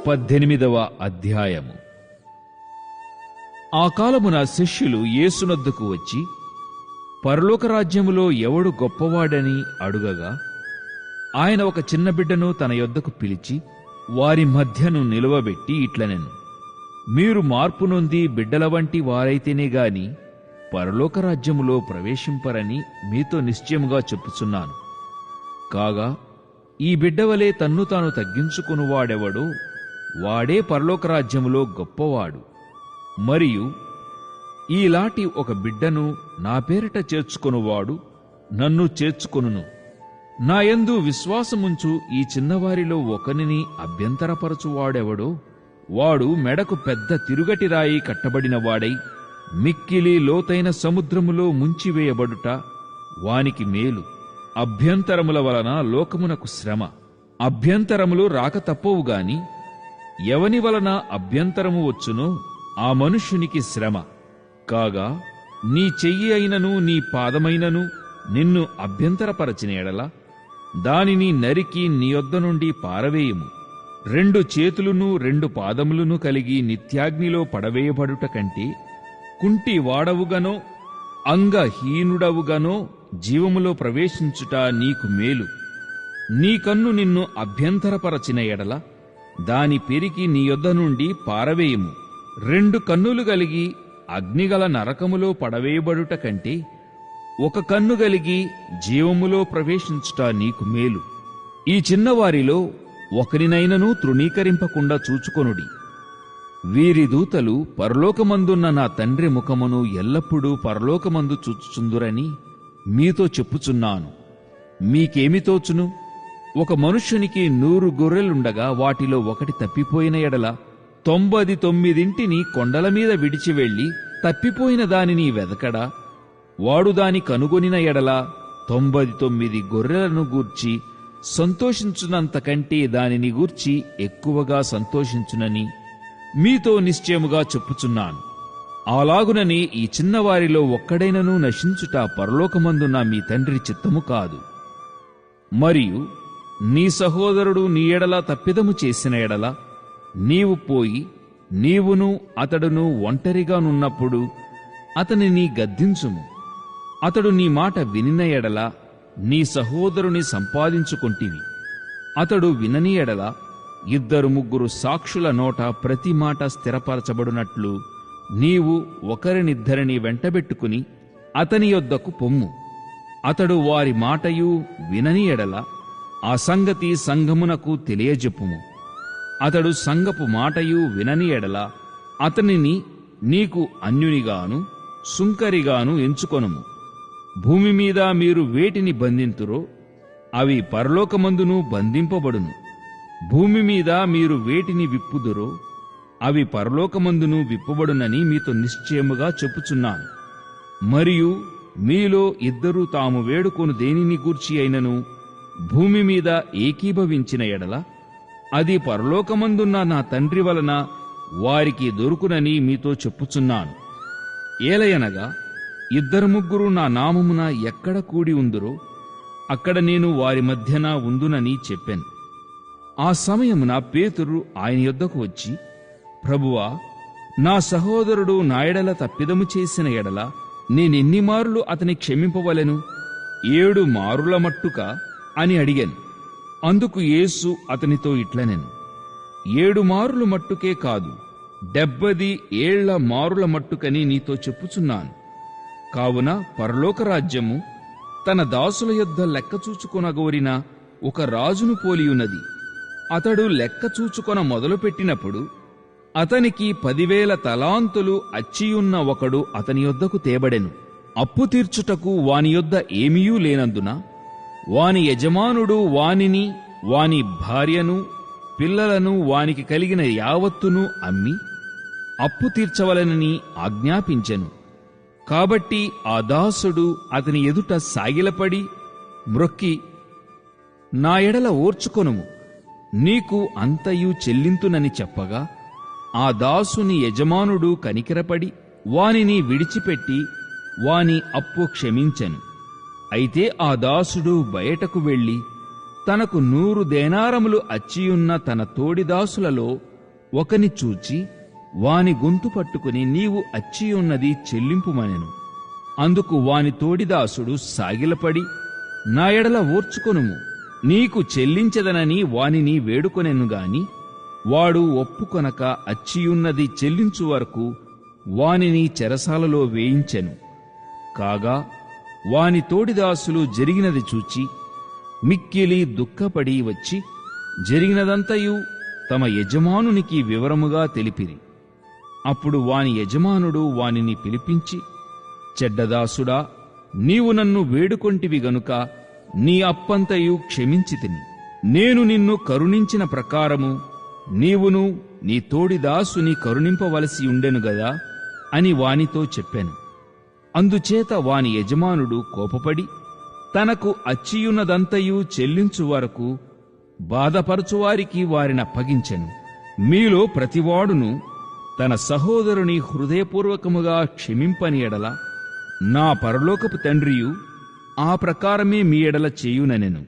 18వ అధ్యాయము. ఆ కాలమున శిష్యులు యేసునొద్దకు వచ్చి, పరలోక రాజ్యములో ఎవడు గొప్పవాడని అడుగగా, ఆయన ఒక చిన్న బిడ్డను తన యొద్దకు పిలిచి వారి మధ్యను నిలువబెట్టి ఇట్లనెను: మీరు మార్పు నొంది బిడ్డల వంటి వారైతేనే గాని పరలోక రాజ్యములో ప్రవేశింపరని మీతో నిశ్చయముగా చెప్పుచున్నాను. కాగా ఈ బిడ్డవలే తన్ను తాను తగ్గించుకునివాడెవడో వాడే పరలోక రాజ్యములో గొప్పవాడు. మరియు ఈలాటి ఒక బిడ్డను నా పేరిట చేర్చుకొనువాడు నన్ను చేర్చుకొనును. నా యందు విశ్వాసముంచు ఈ చిన్నవారిలో ఒకనిని అభ్యంతరపరచువాడెవడో వాడు మెడకు పెద్ద తిరుగటి రాయి కట్టబడిన వాడై మిక్కిలి లోతైన సముద్రములో ముంచివేయబడుట వానికి మేలు. అభ్యంతరముల వలన లోకమునకు శ్రమ. అభ్యంతరములు రాక తప్పవుగాని ఎవని వలన అభ్యంతరము వచ్చునో ఆ మనుష్యునికి శ్రమ. కాగా నీ చెయ్యి అయినను నీ పాదమైనను నిన్ను అభ్యంతరపరచిన ఎడల దానిని నరికి నీ యొద్ద నుండి పారవేయము. 2 చేతులును 2 పాదములను కలిగి నిత్యాగ్నిలో పడవేయబడుట కంటే కుంటి వాడవుగానో అంగహీనుడవుగానో జీవములో ప్రవేశించుట నీకు మేలు. నీ కన్ను నిన్ను అభ్యంతరపరచిన ఎడల దాని పెరికి నీ యొద్ద నుండి పారవేయము. 2 కన్నులు కలిగి అగ్నిగల నరకములో పడవేయబడుట కంటే ఒక కన్ను కలిగి జీవములో ప్రవేశించుట నీకు మేలు. ఈ చిన్నవారిలో ఒకరినైనను తృణీకరింపకుండా చూచుకొనుడి. వీరి దూతలు పరలోకమందున్న నా తండ్రి ముఖమును ఎల్లప్పుడూ పరలోకమందు చూచుచుందురని మీతో చెప్పుచున్నాను. మీకేమి తోచును? ఒక మనుష్యునికి 100 గొర్రెలుండగా వాటిలో ఒకటి తప్పిపోయిన ఎడల 99 కొండల మీద విడిచి వెళ్లి తప్పిపోయిన దానిని వెదకడా? వాడు దాని కనుగొనిన ఎడల 99 గొర్రెలను గూర్చి సంతోషించునంతకంటే దానిని గూర్చి ఎక్కువగా సంతోషించునని మీతో నిశ్చయముగా చెప్పుచున్నాను. అలాగునని ఈ చిన్నవారిలో ఒక్కడైనను నశించుట పరలోకమందున్న మీ తండ్రి చిత్తము కాదు. మరియు నీ సహోదరుడు నీ ఎడల తప్పిదము చేసిన ఎడల నీవు పోయి నీవును అతడును ఒంటరిగానున్నప్పుడు అతనిని గద్దించుము. అతడు నీ మాట వినిన ఎడల నీ సహోదరుని సంపాదించుకొంటివి. అతడు వినని ఎడల 2-3 సాక్షుల నోట ప్రతి మాట స్థిరపరచబడినట్లు నీవు ఒకరినిద్దరిని వెంటబెట్టుకుని అతని యొద్దకు పొమ్ము. అతడు వారి మాటయు వినని ఎడల ఆ సంగతి సంఘమునకు తెలియజెప్పుము. అతడు సంఘపు మాటయు వినని ఎడల అతనిని నీకు అన్యునిగాను సుంకరిగాను ఎంచుకొనుము. భూమి మీద మీరు వేటిని బంధింతురో అవి పరలోకమందును బంధింపబడును. భూమి మీద మీరు వేటిని విప్పుదురో అవి పరలోకమందును విప్పబడునని మీతో నిశ్చయముగా చెప్పుచున్నాను. మరియు మీలో 2 తాము వేడుకొను దేనిని గూర్చి అయినను భూమి మీద ఏకీభవించిన ఎడల అది పరలోకమందున్న నా తండ్రి వలన వారికి దొరుకునని మీతో చెప్పుచున్నాను. ఏలయనగా 2-3 నా నామమున ఎక్కడ కూడి ఉందురో అక్కడ నేను వారి మధ్యన ఉందునని చెప్పాను. ఆ సమయమున పేతురు ఆయన యొద్దకు వచ్చి, ప్రభువా, నా సహోదరుడు నా ఎడల తప్పిదము చేసిన ఎడల నేనెన్ని మారులు అతని క్షమింపవలెను? 7 మారుల మట్టుక అని అడిగాను. అందుకు యేసు అతనితో ఇట్లనెను: 7 మారుల మట్టుకే కాదు, 70 ఏళ్ల మారుల మట్టుకని నీతో చెప్పుచున్నాను. కావున పరలోక రాజ్యము తన దాసుల యొద్ద లెక్క చూచుకొనగోరిన ఒక రాజును పోలియున్నది. అతడు లెక్క చూచుకొన మొదలుపెట్టినప్పుడు అతనికి 10,000 తలాంతులు అచ్చియున్న ఒకడు అతని యొద్దకు తేబడెను. అప్పు తీర్చుటకు వాని యొద్ద ఏమీయూ లేనందున వాని యజమానుడు వానిని, వాని భార్యను, పిల్లలను, వానికి కలిగిన యావత్తును అమ్మి అప్పు తీర్చవలెనని ఆజ్ఞాపించెను. కాబట్టి ఆ దాసుడు అతని ఎదుట సాగిలపడి మ్రొక్కి, నా ఎడల ఓర్చుకొనుము, నీకు అంతయు చెల్లింతునని చెప్పగా, ఆ దాసుని యజమానుడు కనికరపడి వానిని విడిచిపెట్టి వాని అప్పు క్షమించెను. అయితే ఆ దాసుడు బయటకు వెళ్లి తనకు 100 దేనారములు అచ్చియున్న తన తోడిదాసులలో ఒకని చూచి వాని గొంతు పట్టుకుని నీవు అచ్చియున్నది చెల్లింపుమనెను. అందుకు వాని తోడిదాసుడు సాగిలపడి నా ఎడల ఓర్చుకొనుము, నీకు చెల్లించదనని వానిని వేడుకొనెనుగాని వాడు ఒప్పుకొనక అచ్చియున్నది చెల్లించు వరకు వానిని చెరసాలలో వేయించెను. కాగా వాని తోడిదాసులు జరిగినది చూచి మిక్కిలి దుఃఖపడి వచ్చి జరిగినదంతయు తమ యజమానునికి వివరముగా తెలిపిరి. అప్పుడు వాని యజమానుడు వానిని పిలిపించి, చెడ్డదాసుడా, నీవు నన్ను వేడుకొంటివి గనుక నీ అప్పంతయు క్షమించితిని. నేను నిన్ను కరుణించిన ప్రకారము నీవును నీ తోడిదాసుని కరుణింపవలసి ఉండెను గదా అని వానితో చెప్పాను. అందుచేత వాని యజమానుడు కోపపడి తనకు అచ్చియున్నదంతయు చెల్లించు వరకు బాధపరచువారికి వారినప్పగించెను. మీలో ప్రతివాడును తన సహోదరుని హృదయపూర్వకముగా క్షమింపని ఎడల నా పరలోకపు తండ్రియు ఆ ప్రకారమే మీ ఎడల చేయుననెను.